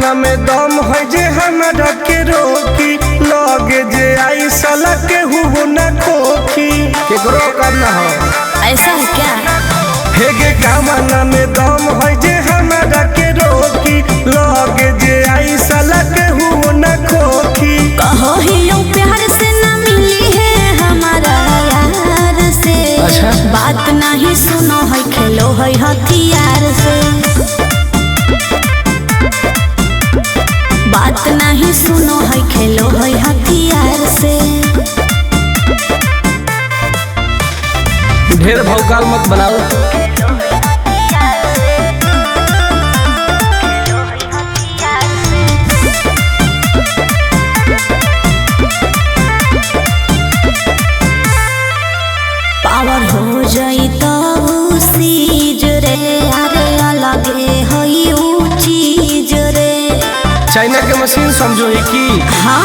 कामना में दम है जे हमरा के रोकी लगे जे आई साला के हुबो न खोखी केकरो करना हो ऐसा है क्या? हे गे कामना में दम है जे हमरा के रोकी लगे जे आई साला के हुबो न खोखी कहो ही प्यार से ना मिली है हमारा यार से। अच्छा? बात नहीं सुनो है खेलो है हथियार से। बात नहीं सुनो है खेलो है हथियार से। ढेर भौकाल मत बनाओ। पावर हो जाई तो सीज रे अरे अलगे हई ऊ चीज रे। चाइना के मशीन समझो ही की हाँ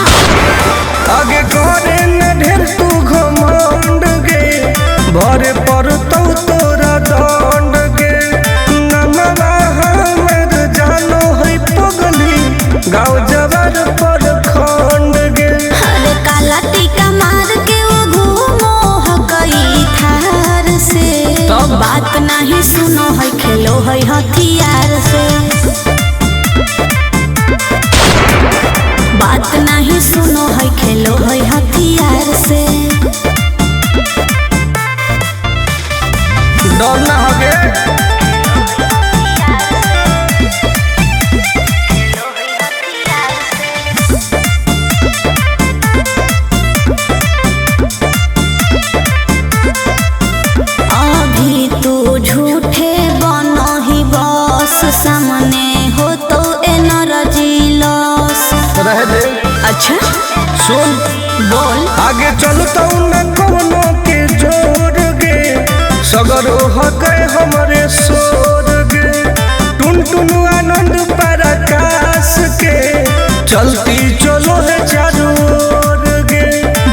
आगे करे न ढेर तू घमंड गे भरे पर तो तोरा दंड गे नमवा हमर जानो है पगली गाँव जवार पर खंड गे अरे काला टीका मार के वो घूमो हकई थार से। तब? बात नहीं सुनो है खेलो है हथियार से। बात नहीं सुनो है खेलो है हथियार से। डर ना होगे अभी तू झूठे बनो ही बस सामने हो तो एनर्जी लॉस। रह दे अच्छा सुन बोल। आगे चलता न कोनो के जोर गे सगर हो गए हमरे सोर गे टुन टुन आनंद पराकाश के चलती चलो है चारों ओर गे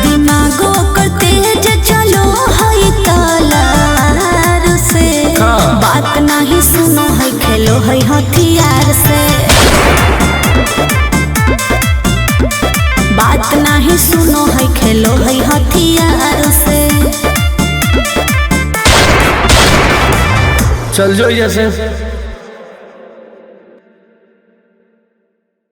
दिमागो कर तेज चलो है तलवार से। हाँ। बात नहीं सुनो है खेलो है हथियार से। बात नहीं सुनो है खेलो है हथियार से। चल जो जैसे